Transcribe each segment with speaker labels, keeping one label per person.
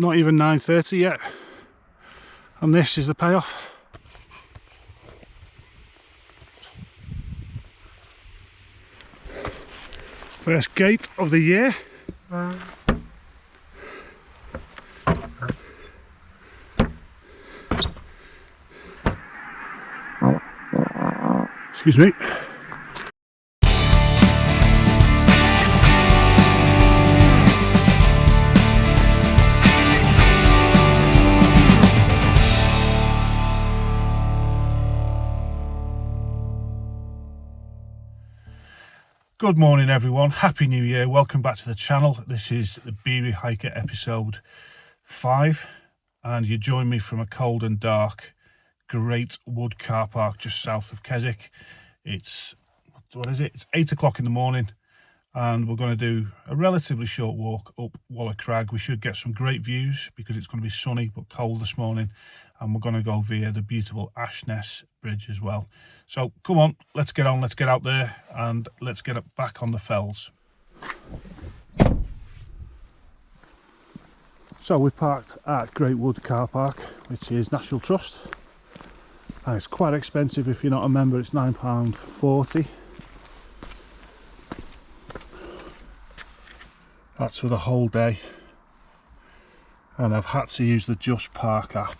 Speaker 1: not even 9:30 yet, and this is the payoff. First gate of the year. Excuse me. Good morning everyone, Happy New Year, welcome back to the channel. This is the Beery Hiker episode 5 and you join me from a cold and dark great wood car park just south of Keswick. It's 8 o'clock in the morning and we're going to do a relatively short walk up Walla Crag. We should get some great views because it's going to be sunny but cold this morning, and we're going to go via the beautiful Ashness Bridge as well. So come on, let's get out there and let's get back on the fells. So we parked at Great Wood Car Park, which is National Trust, and it's quite expensive. If you're not a member, it's £9.40. That's for the whole day, and I've had to use the Just Park app.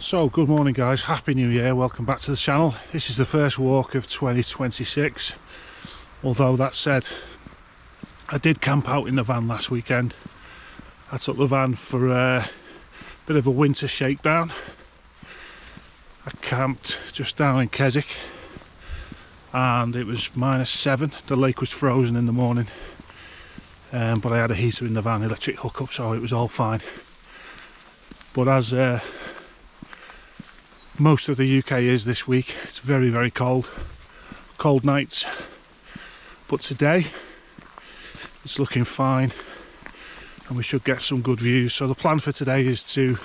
Speaker 1: So good morning guys, Happy New Year, welcome back to the channel. This is the first walk of 2026. Although that said, I did camp out in the van last weekend. I took the van for a bit of a winter shakedown. I camped just down in Keswick and it was -7. The lake was frozen in the morning, but I had a heater in the van, electric hookup, so it was all fine. But as most of the UK is this week, it's very, very cold nights, but today it's looking fine and we should get some good views. So the plan for today is to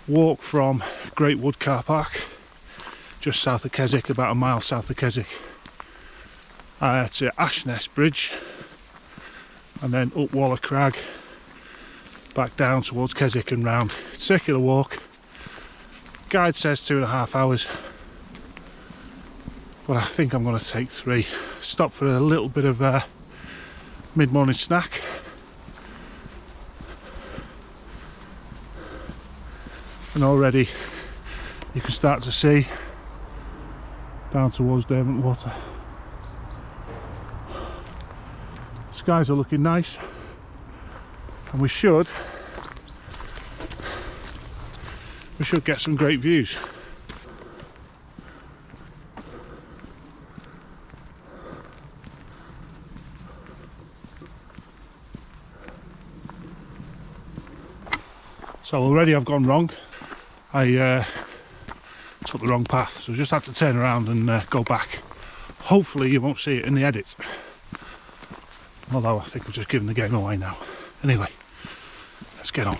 Speaker 1: walk from Great Wood Car Park just south of Keswick, about a mile south of Keswick, to Ashness Bridge, and then up Walla Crag, back down towards Keswick and round. Circular walk. Guide says 2.5 hours, but I think I'm going to take 3. Stop for a little bit of a mid-morning snack, and already you can start to see down towards Derwent Water. Skies are looking nice and we should get some great views. So already I've gone wrong. I took the wrong path, so just had to turn around and go back. Hopefully you won't see it in the edit, although I think I've just given the game away now. Anyway, let's get on.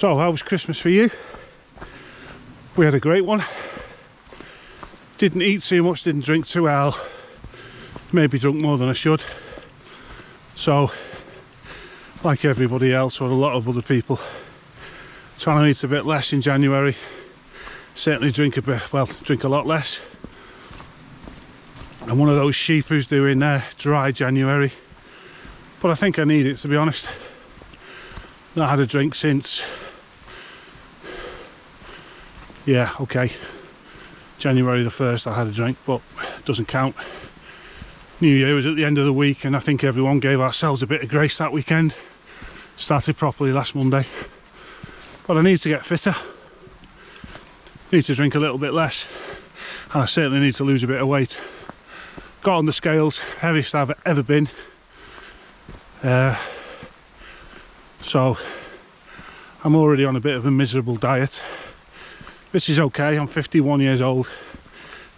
Speaker 1: So, how was Christmas for you? We had a great one. Didn't eat too much, didn't drink too well. Maybe drunk more than I should. So, like everybody else, or a lot of other people, trying to eat a bit less in January. Certainly drink a lot less. I'm one of those sheep who's doing dry January. But I think I need it, to be honest. Not had a drink since... yeah, okay. January the 1st I had a drink, but it doesn't count. New Year was at the end of the week, and I think everyone gave ourselves a bit of grace that weekend. Started properly last Monday. But I need to get fitter. Need to drink a little bit less. And I certainly need to lose a bit of weight. Got on the scales, heaviest I've ever been. So I'm already on a bit of a miserable diet, which is okay. I'm 51 years old.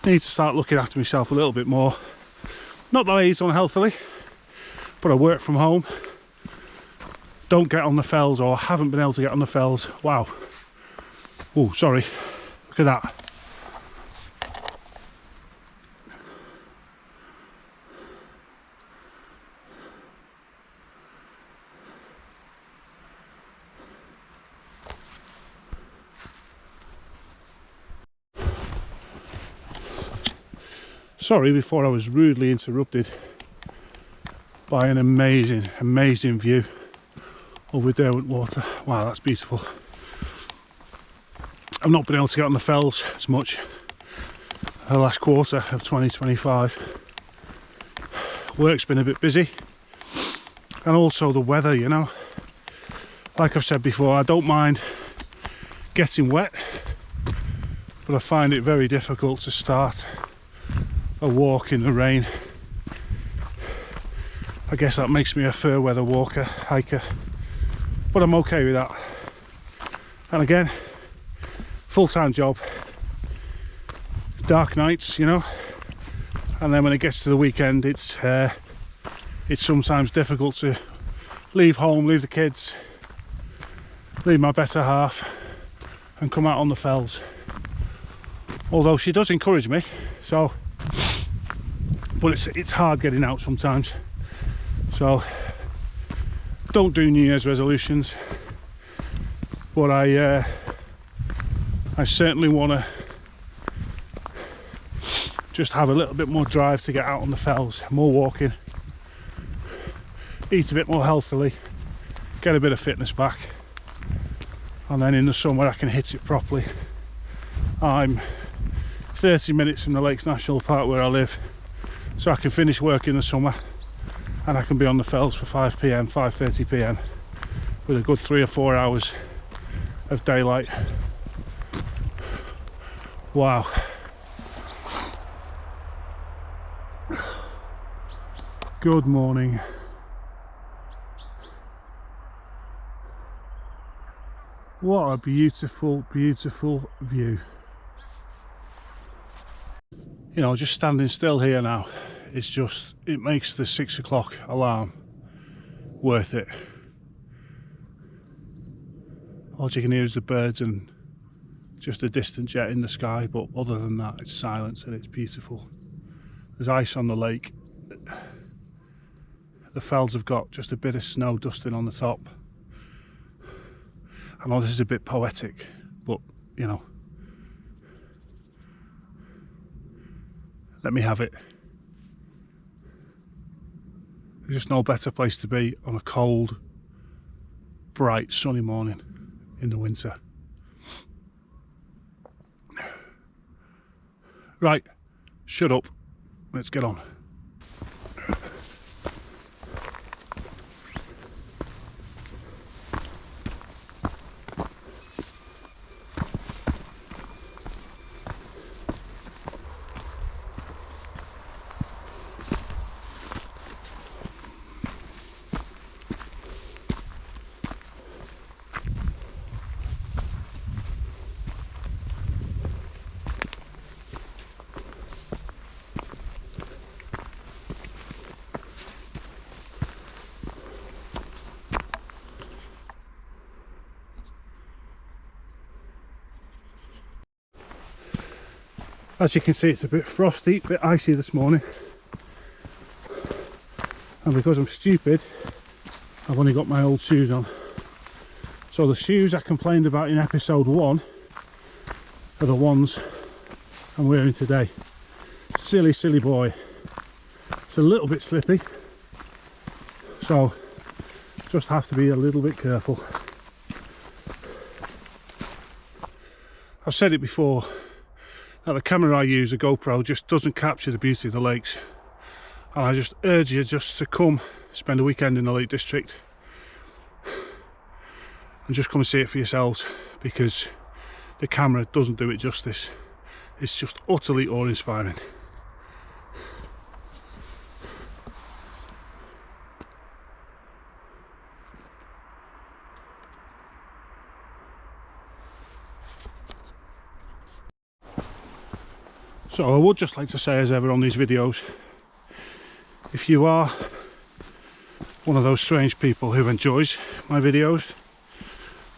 Speaker 1: Need to start looking after myself a little bit more. Not that I eat unhealthily, but I work from home. Don't get on the fells, or haven't been able to get on the fells. Wow. Oh, sorry. Look at that. Sorry, before I was rudely interrupted by an amazing view over Derwent Water. Wow, that's beautiful. I've not been able to get on the fells as much the last quarter of 2025. Work's been a bit busy, and also the weather, you know. Like I've said before, I don't mind getting wet, but I find it very difficult to start a walk in the rain. I guess that makes me a fair weather hiker, but I'm okay with that. And again, full-time job, dark nights, you know, and then when it gets to the weekend, it's sometimes difficult to leave home, leave the kids, leave my better half, and come out on the fells. Although she does encourage me, so. But it's hard getting out sometimes. So don't do New Year's resolutions, but I certainly want to just have a little bit more drive to get out on the fells, more walking, eat a bit more healthily, get a bit of fitness back, and then in the summer I can hit it properly. I'm 30 minutes from the Lakes National Park where I live, so I can finish work in the summer and I can be on the fells for 5 p.m, 5:30 p.m. with a good 3 or 4 hours of daylight. Wow. Good morning. What a beautiful, beautiful view. You know, just standing still here now, it makes the 6 o'clock alarm worth it. All you can hear is the birds and just a distant jet in the sky, but other than that, it's silence and it's beautiful. There's ice on the lake. The fells have got just a bit of snow dusting on the top. I know this is a bit poetic, but you know, let me have it. There's just no better place to be on a cold, bright, sunny morning in the winter. Right, shut up. Let's get on. As you can see, it's a bit frosty, a bit icy this morning, and because I'm stupid, I've only got my old shoes on. So the shoes I complained about in episode 1 are the ones I'm wearing today. Silly, silly boy. It's a little bit slippy, so just have to be a little bit careful. I've said it before that the camera I use, a GoPro, just doesn't capture the beauty of the lakes, and I just urge you just to come spend a weekend in the Lake District and just come and see it for yourselves, because the camera doesn't do it justice. It's just utterly awe-inspiring. So I would just like to say, as ever on these videos, if you are one of those strange people who enjoys my videos,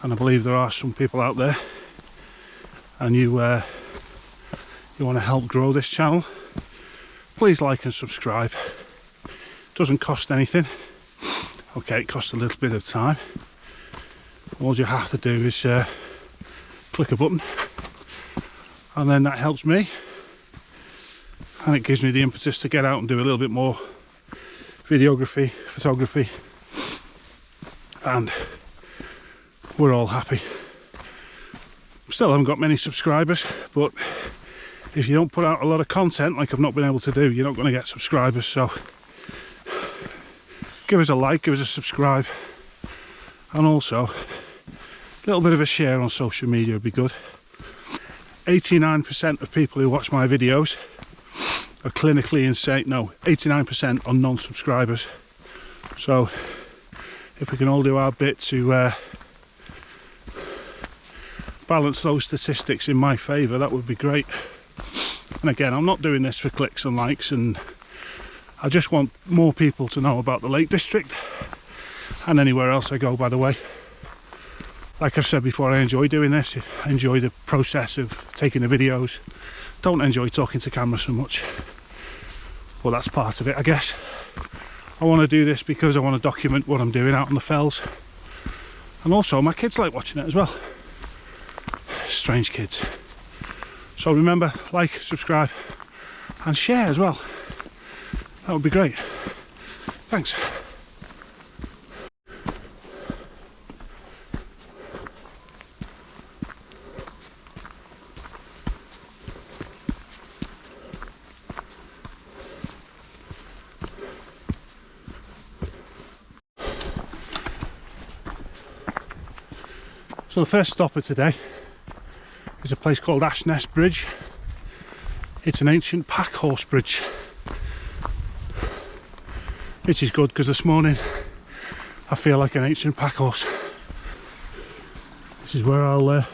Speaker 1: and I believe there are some people out there, and you want to help grow this channel, please like and subscribe. It doesn't cost anything. Okay, it costs a little bit of time. All you have to do is click a button, and then that helps me, and it gives me the impetus to get out and do a little bit more videography, photography, and we're all happy. Still haven't got many subscribers, but if you don't put out a lot of content like I've not been able to do, you're not going to get subscribers. So give us a like, give us a subscribe, and also a little bit of a share on social media would be good. 89% of people who watch my videos are clinically insane. No, 89% are non-subscribers. So if we can all do our bit to balance those statistics in my favour, that would be great. And again, I'm not doing this for clicks and likes, and I just want more people to know about the Lake District and anywhere else I go, by the way. Like I've said before, I enjoy doing this. I enjoy the process of taking the videos. Don't enjoy talking to camera so much, well, that's part of it, I guess. I want to do this because I want to document what I'm doing out on the fells, and also my kids like watching it as well. Strange kids. So remember, like, subscribe, and share as well. That would be great. Thanks. So the first stop of today is a place called Ashness Bridge. It's an ancient pack horse bridge, which is good because this morning I feel like an ancient pack horse. This is where I'll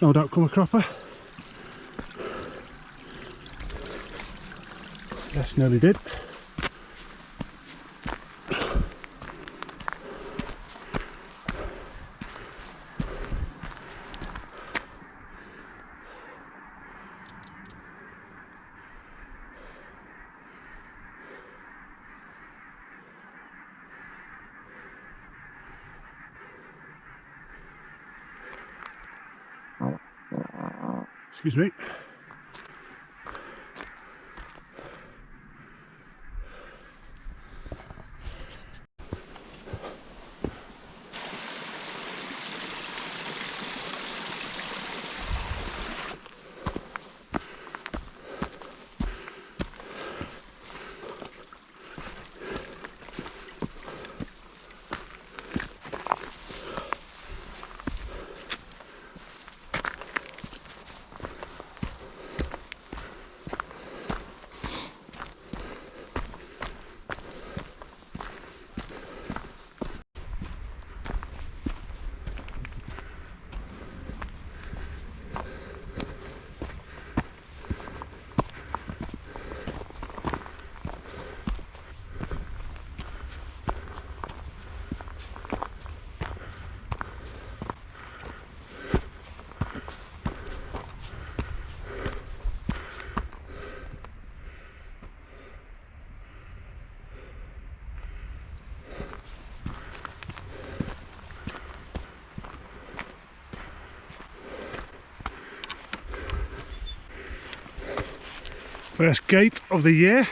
Speaker 1: no doubt come a cropper. Yes, nearly did. Excuse me. First gate of the year.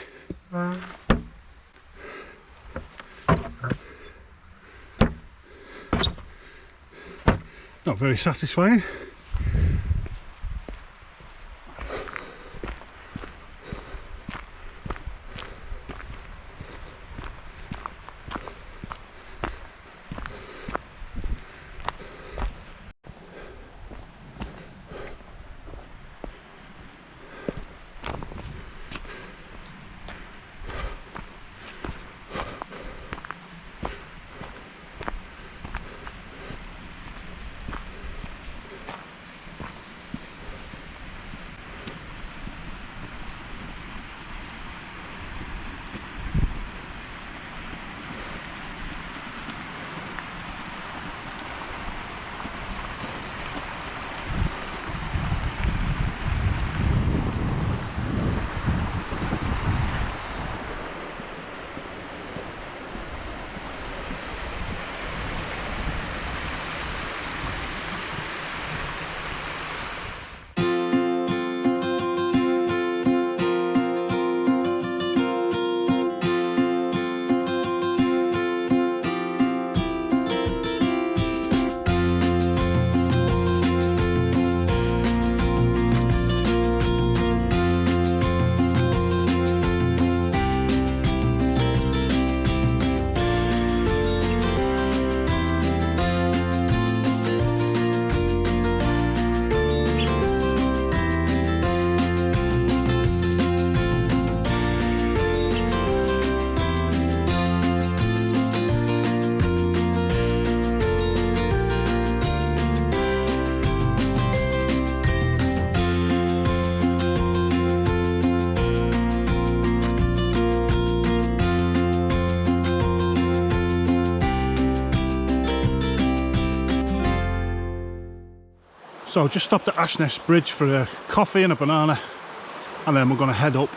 Speaker 1: Not very satisfying. So just stopped at Ashness Bridge for a coffee and a banana, and then we're going to head up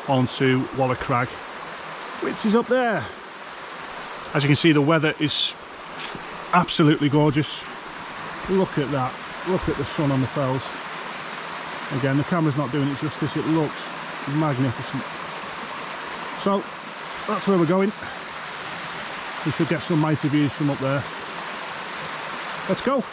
Speaker 1: onto Walla Crag, which is up there. As you can see, the weather is absolutely gorgeous. Look at that, look at the sun on the fells. Again, the camera's not doing it justice, it looks magnificent. So that's where we're going. We should get some mighty views from up there. Let's go.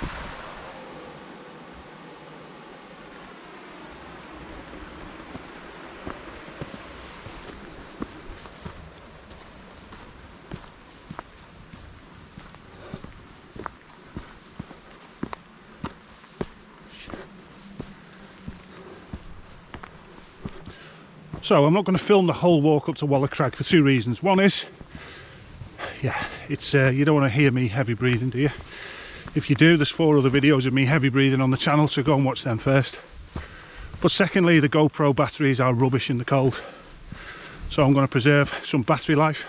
Speaker 1: So I'm not going to film the whole walk up to Walla Crag for two reasons. One is, yeah, it's you don't want to hear me heavy breathing, do you? If you do, there's 4 other videos of me heavy breathing on the channel, so go and watch them first. But secondly, the GoPro batteries are rubbish in the cold, so I'm going to preserve some battery life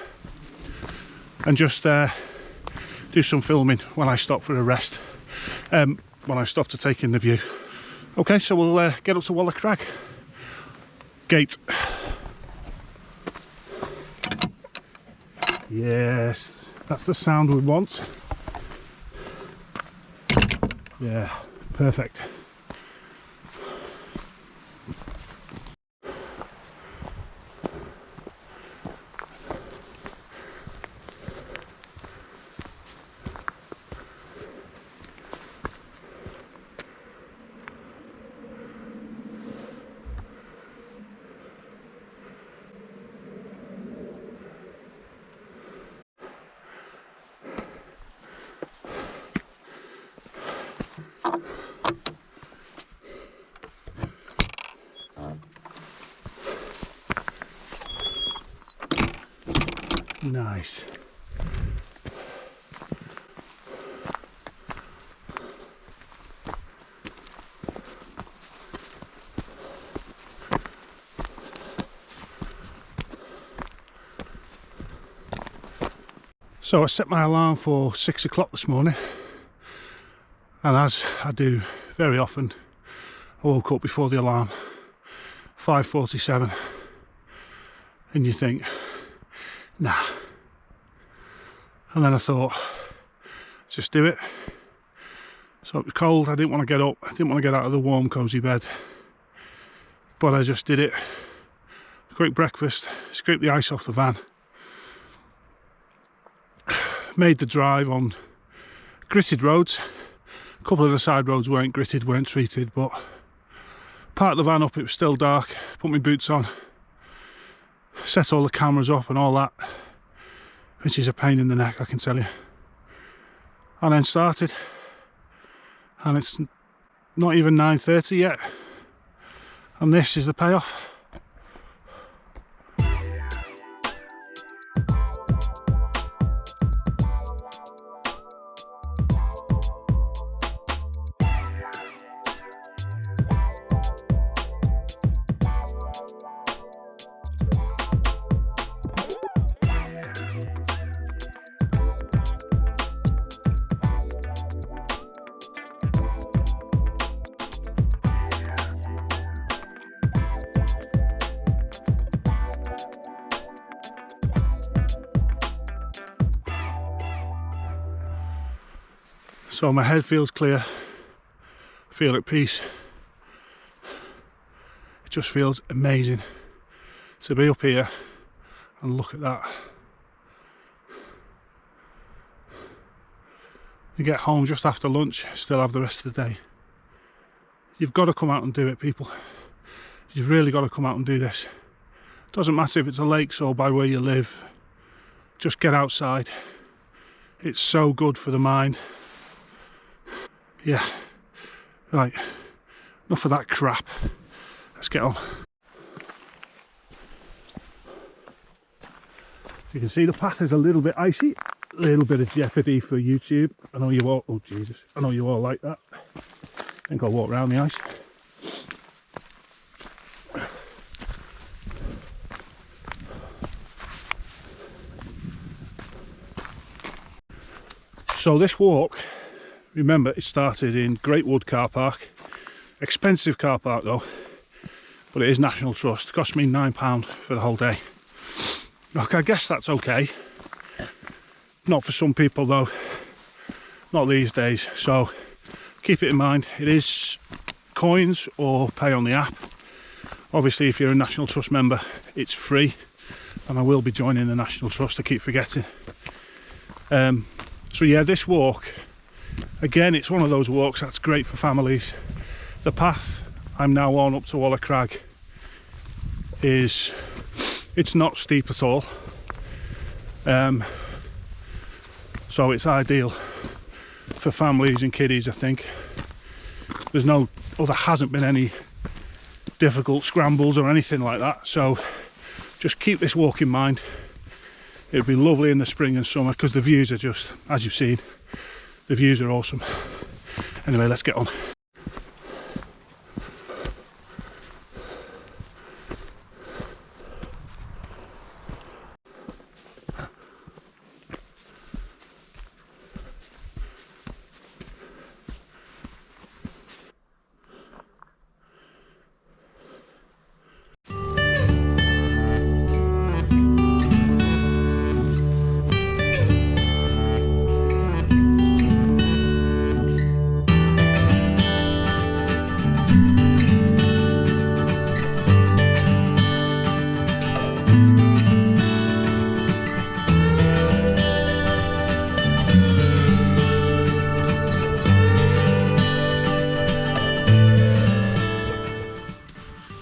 Speaker 1: and just do some filming when I stop for a rest, when I stop to take in the view. Okay, so we'll get up to Walla Crag. Gate. Yes, that's the sound we want. Yeah, perfect. Nice. So I set my alarm for 6 o'clock this morning, and as I do very often, I woke up before the alarm, 5:47, and you think, nah. And then I thought, just do it. So it was cold, I didn't want to get up, I didn't want to get out of the warm cosy bed, but I just did it. quick breakfast, scraped the ice off the van, made the drive on gritted roads. A couple of the side roads weren't gritted, weren't treated, but parked the van up, it was still dark, put my boots on, set all the cameras up and all that, which is a pain in the neck, I can tell you. And then started, and it's not even 9:30 yet, and this is the payoff. So my head feels clear, feel at peace. It just feels amazing to be up here and look at that. You get home just after lunch, still have the rest of the day. You've got to come out and do it, people. You've really got to come out and do this. Doesn't matter if it's a lake or by where you live, just get outside. It's so good for the mind. Yeah, right, enough of that crap, let's get on. You can see the path is a little bit icy, a little bit of jeopardy for YouTube. I know you all, oh Jesus, I know you all like that. I think I'll walk around the ice. So this walk, remember, it started in Great Wood car park. Expensive car park though, but it is National Trust. It cost me £9 for the whole day. Look, I guess that's okay. Not for some people though, not these days. So keep it in mind, it is coins or pay on the app. Obviously if you're a National Trust member, it's free, and I will be joining the National Trust, I keep forgetting. So yeah, this walk, again, it's one of those walks that's great for families. The path I'm now on up to Walla Crag it's not steep at all. So it's ideal for families and kiddies, I think. There hasn't been any difficult scrambles or anything like that. So just keep this walk in mind. It'd be lovely in the spring and summer because the views are just, as you've seen, the views are awesome. Anyway, let's get on.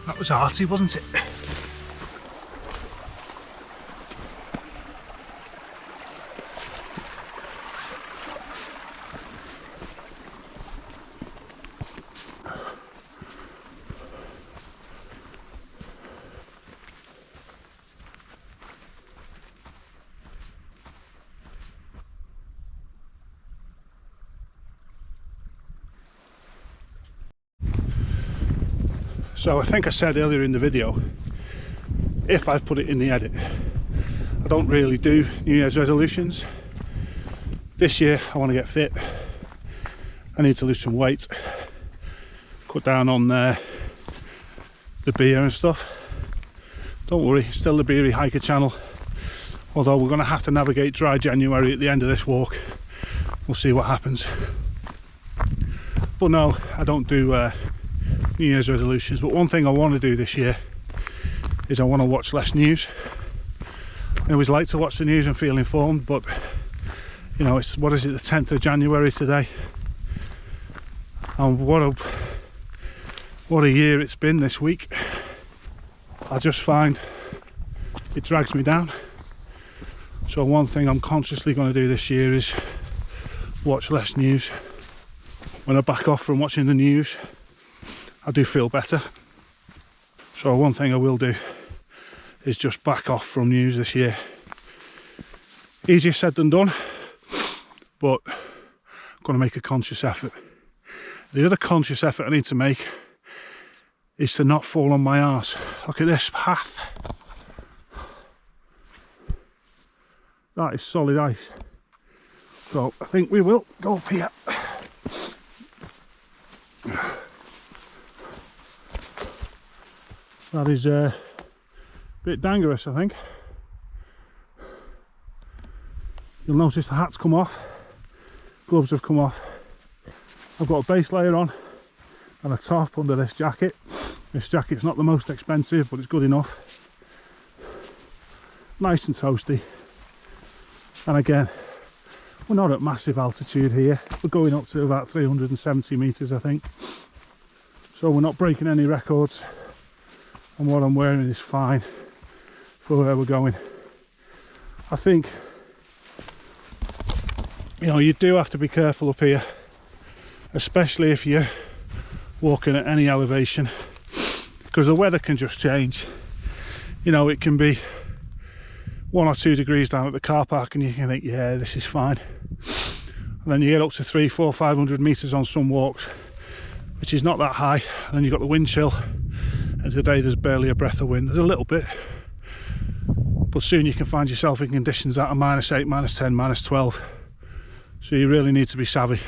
Speaker 1: That was arty, wasn't it? So I think I said earlier in the video, if I've put it in the edit, I don't really do New Year's resolutions. This year I want to get fit. I need to lose some weight, cut down on the beer and stuff. Don't worry, it's still the Beery Hiker channel, although we're going to have to navigate dry January at the end of this walk. We'll see what happens. But no, I don't do New Year's resolutions, but one thing I want to do this year is I want to watch less news. I always like to watch the news and feel informed, but you know, it's, what is it, the 10th of January today, and what a year it's been this week. I just find it drags me down. So one thing I'm consciously going to do this year is watch less news. When I back off from watching the news, I do feel better. So one thing I will do is just back off from news this year. Easier said than done, but I'm going to make a conscious effort. The other conscious effort I need to make is to not fall on my arse. Look at this path. That is solid ice. So I think we will go up here. That is a bit dangerous, I think. You'll notice the hat's come off, gloves have come off. I've got a base layer on and a top under this jacket. This jacket's not the most expensive, but it's good enough. Nice and toasty. And again, we're not at massive altitude here. We're going up to about 370 metres, I think. So we're not breaking any records. And what I'm wearing is fine for where we're going. I think, you know, you do have to be careful up here, especially if you're walking at any elevation, because the weather can just change. You know, it can be 1 or 2 degrees down at the car park and you can think, yeah, this is fine. And then you get up to 300, 400, 500 metres on some walks, which is not that high. And then you've got the wind chill. And today there's barely a breath of wind. There's a little bit, but soon you can find yourself in conditions that are -8, -10, -12. So you really need to be savvy.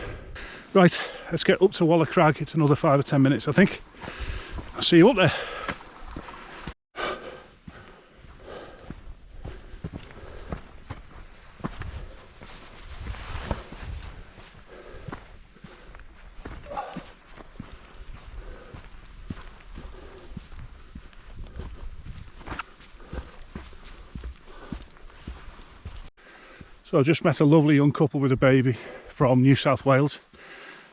Speaker 1: Right, let's get up to Walla Crag. It's another 5 or 10 minutes, I think. I'll see you up there. So I just met a lovely young couple with a baby from New South Wales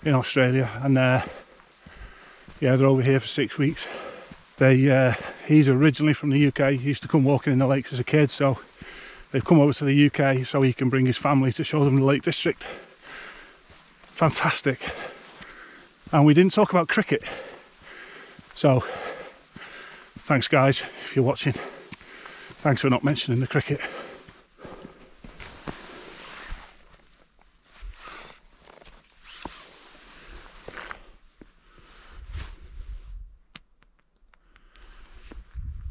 Speaker 1: in Australia, and yeah, they're over here for 6 weeks. He's originally from the UK. He used to come walking in the lakes as a kid, so they've come over to the UK so he can bring his family to show them the Lake District. Fantastic. And we didn't talk about cricket, so thanks guys if you're watching. Thanks for not mentioning the cricket.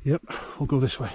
Speaker 1: Yep, we'll go this way.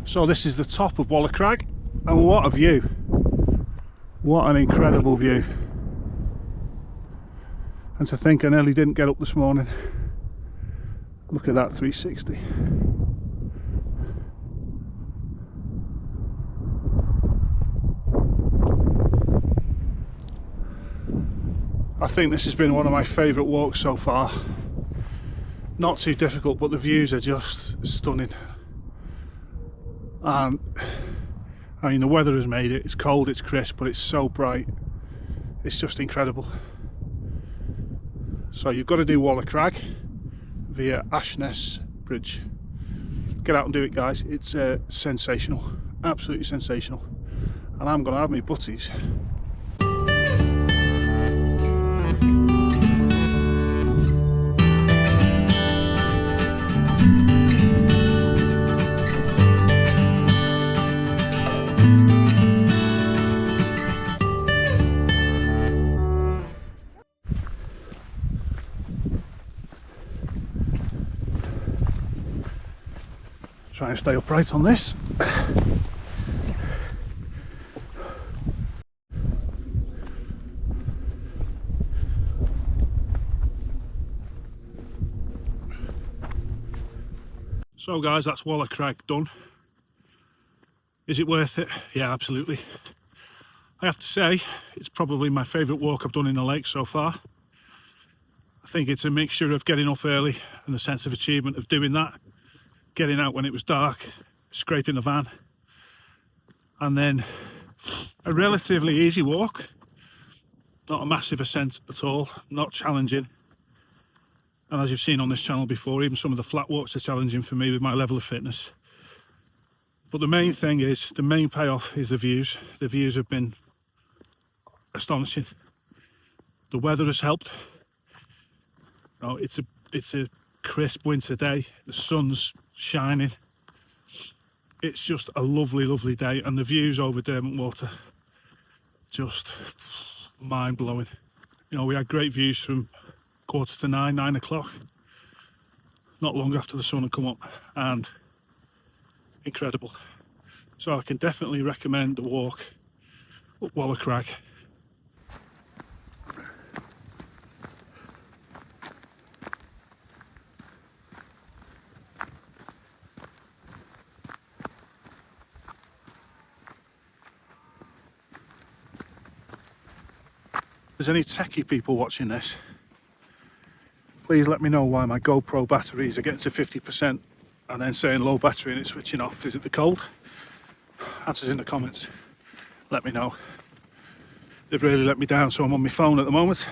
Speaker 1: So this is the top of Walla Crag, and what a view. What an incredible view. And to think I nearly didn't get up this morning. Look at that 360. I think this has been one of my favourite walks so far. Not too difficult, but the views are just stunning. And I mean, the weather has made it. It's cold, it's crisp, but it's so bright. It's just incredible. So you've got to do Walla Crag via Ashness Bridge. Get out and do it, guys. It's sensational, absolutely sensational. And I'm going to have my butties. Try and stay upright on this. So guys, that's Walla Crag done. Is it worth it? Yeah, absolutely. I have to say, it's probably my favourite walk I've done in the lake so far. I think it's a mixture of getting up early and a sense of achievement of doing that. Getting out when it was dark, scraping the van, and then a relatively easy walk, not a massive ascent at all, not challenging. And as you've seen on this channel before, even some of the flat walks are challenging for me with my level of fitness. But the main thing is, the main payoff is the views. The views have been astonishing. The weather has helped. Oh, it's a crisp winter day, the sun's shining. It's just a lovely day, and the views over Derwent Water just mind-blowing. You know, we had great views from 9:15, 9 o'clock, not long after the sun had come up, and incredible. So I can definitely recommend the walk up Walla Crag. If there's any techie people watching this, please let me know why my GoPro batteries are getting to 50% and then saying low battery and it's switching off. Is it the cold? Answers in the comments. Let me know. They've really let me down, so I'm on my phone at the moment.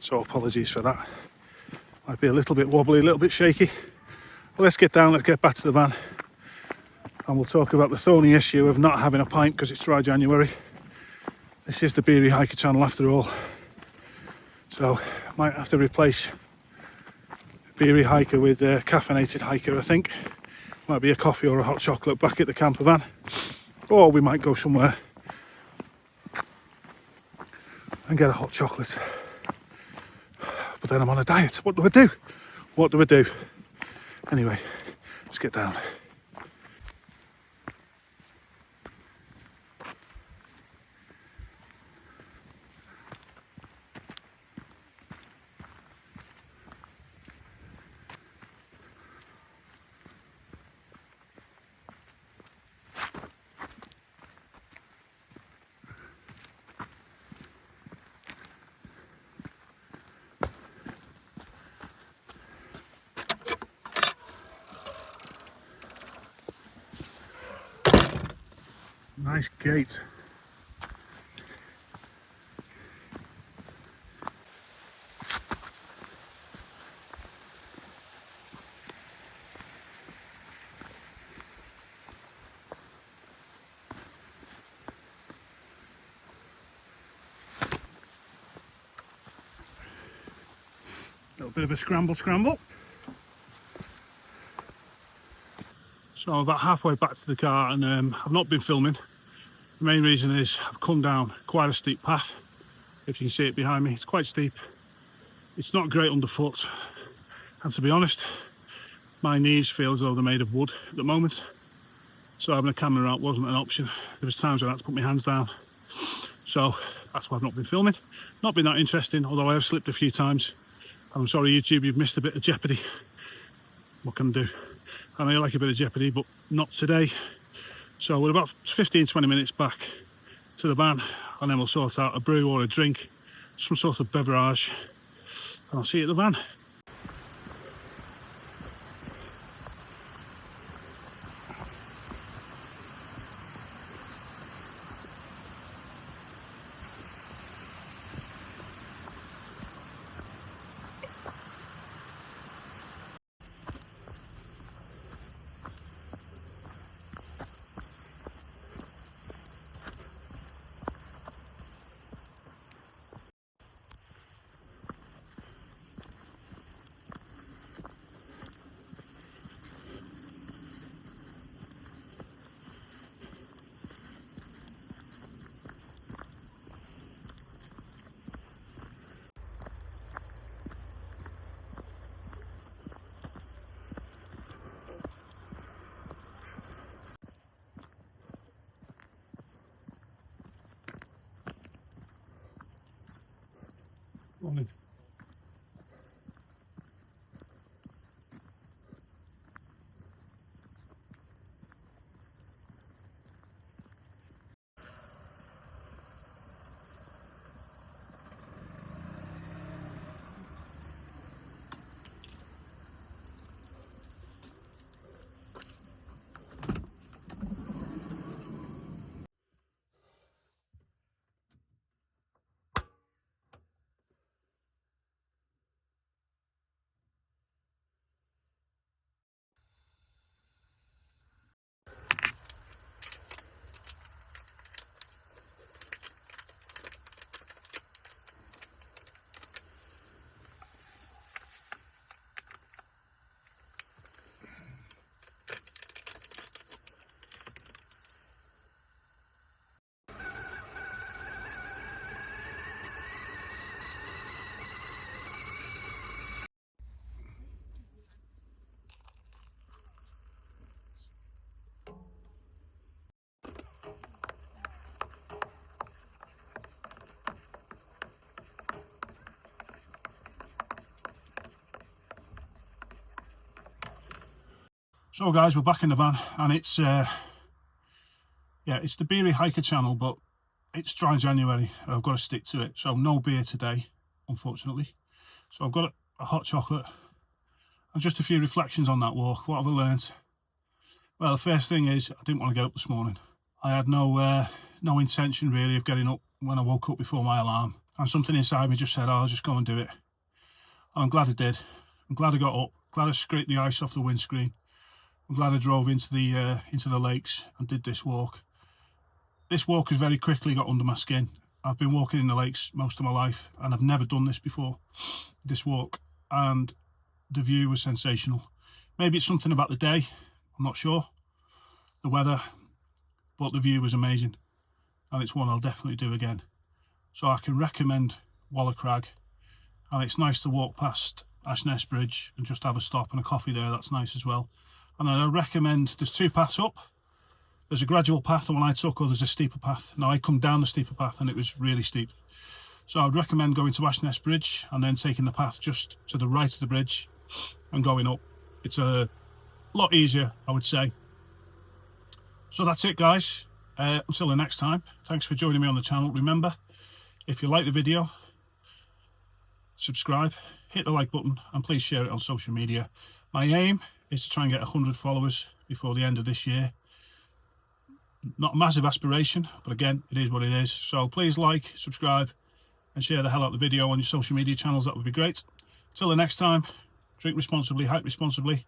Speaker 1: So apologies for that. Might be a little bit wobbly, a little bit shaky. But let's get down, let's get back to the van. And we'll talk about the thorny issue of not having a pint because it's dry January. This is the Beery Hiker channel after all. So I might have to replace Beery Hiker with a caffeinated hiker, I think. Might be a coffee or a hot chocolate back at the camper van. Or we might go somewhere and get a hot chocolate. But then I'm on a diet. What do I do? What do I do? Anyway, let's get down. Nice gate. A little bit of a scramble. So I'm about halfway back to the car and I've not been filming. The main reason is I've come down quite a steep path. If you can see it behind me, it's quite steep. It's not great underfoot. And to be honest, my knees feel as though they're made of wood at the moment. So having a camera out wasn't an option. There was times when I had to put my hands down. So that's why I've not been filming. Not been that interesting, although I have slipped a few times. I'm sorry YouTube, you've missed a bit of jeopardy. What can I do? I know you like a bit of jeopardy, but not today. So we're about 15-20 minutes back to the van, and then we'll sort out a brew or a drink, some sort of beverage, and I'll see you at the van. Morning. So guys, we're back in the van, and it's it's the Beery Hiker channel, but it's dry January and I've got to stick to it, so no beer today, unfortunately. So I've got a hot chocolate and just a few reflections on that walk. What have I learnt? Well, the first thing is I didn't want to get up this morning. I had no intention really of getting up when I woke up before my alarm, and something inside me just said, oh, I'll just go and do it. And I'm glad I did. I'm glad I got up, glad I scraped the ice off the windscreen. I'm glad I drove into the lakes and did this walk. This walk has very quickly got under my skin. I've been walking in the lakes most of my life and I've never done this before, this walk, and the view was sensational. Maybe it's something about the day, I'm not sure, the weather, but the view was amazing, and it's one I'll definitely do again. So I can recommend Walla Crag, and it's nice to walk past Ashness Bridge and just have a stop and a coffee there. That's nice as well. And I recommend, there's two paths up. There's a gradual path, the one I took, or there's a steeper path. Now I come down the steeper path and it was really steep. So I'd recommend going to Ashness Bridge and then taking the path just to the right of the bridge and going up. It's a lot easier, I would say. So that's it guys, until the next time. Thanks for joining me on the channel. Remember, if you like the video, subscribe, hit the like button, and please share it on social media. My aim is to try and get 100 followers before the end of this year. Not a massive aspiration, but again, it is what it is. So please like, subscribe, and share the hell out of the video on your social media channels. That would be great. Till the next time, drink responsibly, hike responsibly.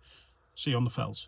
Speaker 1: See you on the fells.